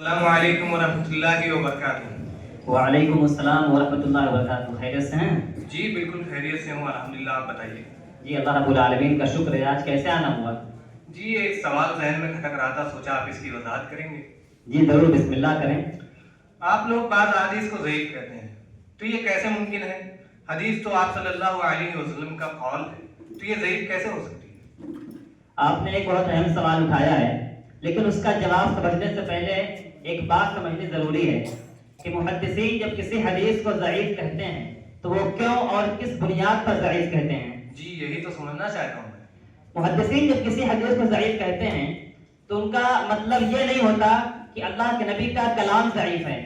السلام علیکم ورحمۃ اللہ وبرکاتہ۔ وعلیکم السلام ورحمۃ اللہ وبرکاتہ۔ خیریت سے ہیں؟ جی بالکل خیریت سے ہوں الحمدللہ، آپ بتائیے۔ جی اللہ رب العالمین کا شکر ہے۔ آج کیسے آنا ہوا؟ جی ایک سوال ذہن میں کھٹک رہا تھا، سوچا آپ اس کی وضاحت کریں گے۔ جی ضرور، بسم اللہ کریں۔ آپ لوگ بعض حدیث کو ضعیف کہتے ہیں، تو یہ کیسے ممکن ہے؟ حدیث تو آپ صلی اللہ علیہ وسلم کا قول ہے، تو یہ ضعیف کیسے ہو سکتی ہے؟ آپ نے ایک بہت اہم سوال اٹھایا ہے، لیکن اس کا جواب سمجھنے سے پہلے ایک بات سمجھنی ضروری ہے کہ محدثین جب کسی حدیث کو ضعیف کہتے ہیں تو وہ کیوں اور کس بنیاد پر ضعیف کہتے ہیں۔ جی یہی تو سمجھنا چاہتا ہوں میں۔ محدثین جب کسی حدیث کو ضعیف کہتے ہیں تو ان کا مطلب یہ نہیں ہوتا کہ اللہ کے نبی کا کلام ضعیف ہے۔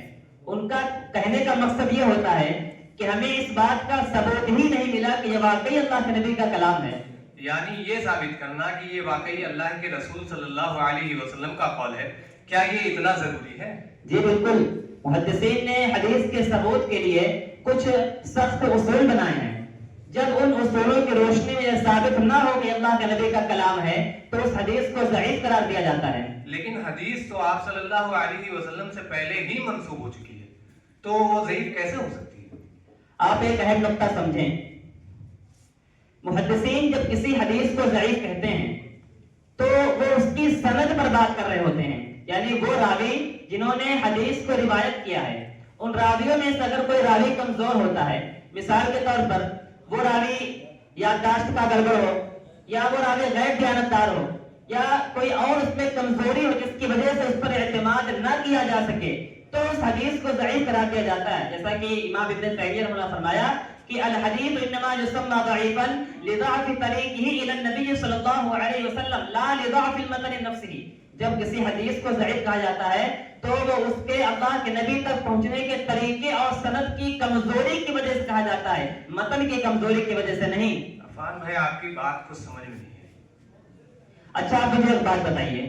ان کا کہنے کا مقصد یہ ہوتا ہے کہ ہمیں اس بات کا ثبوت ہی نہیں ملا کہ یہ واقعی اللہ کے نبی کا کلام ہے۔ یعنی یہ ثابت کرنا کہ یہ واقعی اللہ کے رسول صلی اللہ علیہ وسلم کا قول ہے، کیا یہ اتنا ضروری ہے؟ جی بالکل، محدثین نے حدیث کے ثبوت کے لیے کچھ سخت اصول بنائے ہیں۔ جب ان اصولوں کی روشنی میں یہ ثابت نہ ہو کہ اللہ کے نبی کا کلام ہے تو اس حدیث کو ضعیف قرار دیا جاتا ہے۔ لیکن حدیث تو آپ صلی اللہ علیہ وسلم سے پہلے ہی منسوخ ہو چکی ہے، تو وہ ضعیف کیسے ہو سکتی ہے؟ آپ ایک اہم نقطہ سمجھیں۔ محدثین جب کسی حدیث کو ضعیف کہتے ہیں تو وہ اس کی سند پر بات کر رہے ہوتے ہیں، یعنی وہ راوی جنہوں نے حدیث کو روایت کیا ہے، ان راویوں میں سے اگر کوئی راوی کمزور ہوتا ہے، مثال کے طور پر وہ راوی یادداشت کا گڑبڑ ہو، یا وہ راوی غیر دیانتدار ہو، یا کوئی اور اس میں کمزوری ہو جس کی وجہ سے اس پر اعتماد نہ کیا جا سکے، تو اس حدیث کو ضعیف قرار دیا جاتا ہے۔ جیسا کہ امام ابن تیمیہ رحمہ اللہ فرمایا کہ الحدیث انما یسمى ضعیفا لضعف طریقه الى النبی صلی اللہ علیہ وسلم لا لضعف المتن نفسه۔ جب کسی حدیث کو ضعیف کہا جاتا ہے تو وہ اس کے اللہ کے نبی تک پہنچنے کے طریقے اور سند کی کمزوری کی وجہ سے کہا جاتا ہے، متن کی کمزوری کی وجہ سے نہیں۔ عفان بھائی آپ کی بات کو سمجھ میں نہیں ہے۔ اچھا آپ مجھے ایک بات بتائیے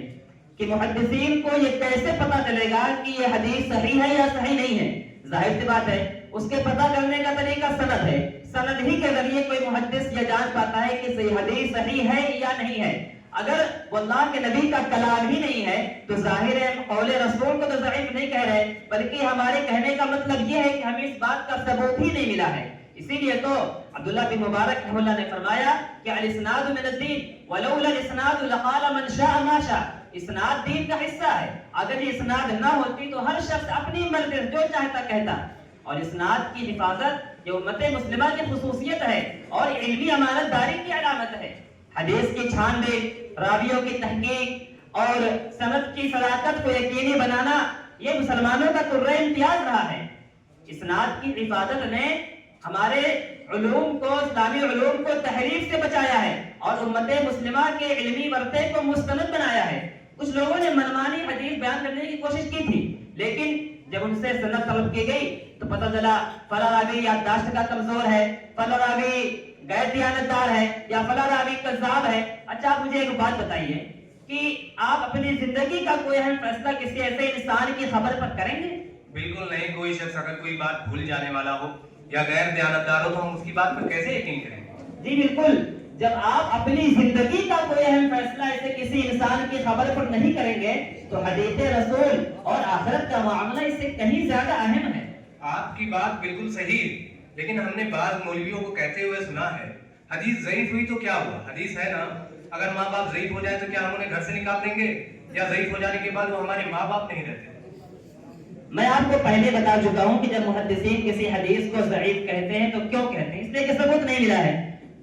کہ محدثین کو یہ کیسے پتا چلے گا کہ یہ حدیث صحیح ہے یا صحیح نہیں ہے؟ ظاہر سی بات ہے اس کے پتہ کرنے کا طریقہ سند ہے۔ سند ہی کے ذریعے کوئی محدث یہ جان پاتا ہے کہ صحیح حدیث صحیح ہے یا نہیں ہے۔ اگر وہ اللہ کے نبی کا کلام ہی نہیں ہے تو ظاہر ہے قول رسول کو تو ضعیف نہیں کہہ رہے، بلکہ ہمارے کہنے کا مطلب یہ ہے کہ ہمیں اس بات کا ثبوت ہی نہیں ملا ہے۔ اسی لیے تو عبداللہ بن مبارک رحمہ اللہ نے فرمایا کہ الاسناد من الدین ولولا الاسناد لقال من شاء ما شاء۔ اسناد دین کا حصہ ہے، اگر یہ اسناد نہ ہوتی تو ہر شخص اپنی مرضی جو چاہتا کہتا۔ اور اسناد کی حفاظت یہ امت مسلمہ کی خصوصیت ہے اور علمی امانت داری کی علامت ہے۔ حدیث کی چھان بین، راویوں کی تحقیق اور سند کی صداقت کو یقینی بنانا یہ مسلمانوں کا قرہ امتیاز رہا ہے۔ اسناد کی حفاظت نے ہمارے علوم کو، اسلامی علوم کو تحریف سے بچایا ہے اور امت مسلمہ کے علمی ورثے کو مستند بنایا ہے۔ کچھ لوگوں نے منمانی حدیث بیان کرنے کی کوشش کی تھی، لیکن جب ان سے سند طلب کی گئی تو پتہ چلا فلاں راوی یادداشت کا کمزور ہے، فلاں راوی غیر دیانتدار ہے، یا فلاں راوی کذاب ہے۔ اچھا آپ مجھے ایک بات بتائیے کہ آپ اپنی زندگی کا کوئی اہم فیصلہ کسی ایسے انسان کی خبر پر کریں گے؟ بالکل نہیں۔ کوئی شخص اگر کوئی بات بھول جانے والا ہو یا غیر دیانتدار ہو تو ہم اس کی بات پر کیسے یقین کریں گے؟ جی بالکل، جب آپ اپنی زندگی کا کوئی اہم فیصلہ ایسے کسی انسان کی خبر پر نہیں کریں گے تو حدیث رسول اور آخرت کا معاملہ اس سے کہیں زیادہ اہم ہے۔ آپ کی بات بالکل صحیح ہے، لیکن ہم نے بعض مولویوں کو کہتے ہوئے سنا ہے حدیث ضعیف ہوئی تو کیا ہوا، حدیث ہے نا، اگر ماں باپ ضعیف ہو جائے تو کیا ہم انہیں گھر سے نکال دیں گے، یا ضعیف ہو جانے کے بعد وہ ہمارے ماں باپ نہیں رہتے؟ میں آپ کو پہلے بتا چکا ہوں کہ جب محدثین کسی حدیث کو ضعیف کہتے ہیں تو کیوں کہتے ہیں؟ اس لیے کہ ثبوت نہیں ملا ہے۔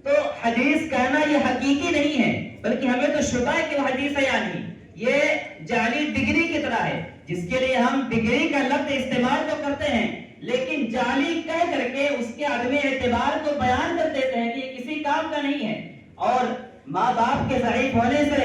تو حدیث کہنا یہ حقیقی نہیں ہے، بلکہ ہمیں تو شبہ ہے کہ وہ حدیث ہے یا نہیں۔ یہ جعلی ڈگری کی طرح ہے جس کے لیے ہم ڈگری کا لفظ استعمال تو کرتے ہیں، لیکن جعلی کہہ کر کے اس کے عدم اعتبار کو بیان کر دیتے ہیں کہ یہ کسی کام کا نہیں ہے۔ اور ماں باپ کے ضعیف ہونے سے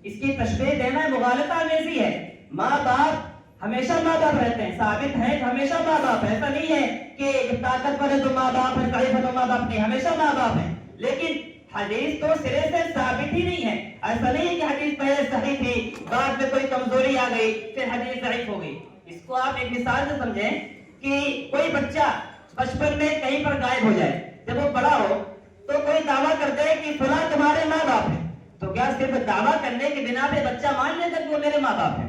اس کی تشبیہ دینا مغالطہ آمیزی ہے۔ ماں باپ ہمیشہ ماں باپ رہتے ہیں، ثابت ہیں تو ہمیشہ ماں باپ ہیں۔ ایسا نہیں ہے کہ جب طاقتور ہے تو ماں باپ ہے، ضعیف ہے تو ماں باپ نہیں، ہمیشہ ماں باپ ہیں۔ لیکن حدیث تو سرے سے ثابت ہی نہیں ہے۔ ایسا نہیں ہے کہ حدیث پہلے صحیح تھی، بعد میں کوئی کمزوری آ گئی پھر حدیث ضعیف ہو گئی۔ اس کو آپ ایک مثال سے سمجھیں کہ کوئی بچہ بچپن میں کہیں پر غائب ہو جائے، جب وہ بڑا ہو تو کوئی دعویٰ کر دے کہ فلاں تمہارے ماں باپ ہیں، تو کیا صرف دعویٰ کرنے کی بنا پہ بچہ مان لے گا کہ وہ میرے ماں باپ ہیں؟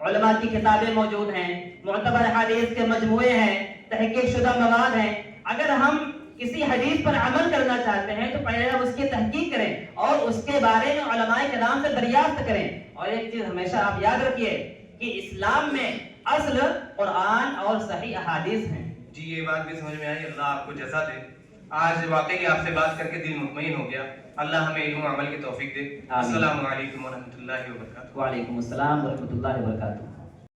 علماء کی کتابیں موجود ہیں، معتبر حدیث کے مجموعے ہیں، تحقیق شدہ مواد ہیں. اگر ہم کسی حدیث پر عمل کرنا چاہتے ہیں تو پہلے ہم اس کی تحقیق کریں اور اس کے بارے میں علماء کرام سے دریافت کریں. اور ایک چیز ہمیشہ آپ یاد رکھیے کہ اسلام میں اصل قرآن اور صحیح احادیث ہیں. جی یہ بات بھی سمجھ میں آئی، اللہ آپ کو جزا دے. آج واقعی آپ سے بات کر کے دل مطمئن ہو گیا. اللہ ہمیں علم و عمل کی توفیق دے. السلام علیکم ورحمۃ اللہ وبرکاتہ. وعلیکم السلام ورحمۃ اللہ وبرکاتہ.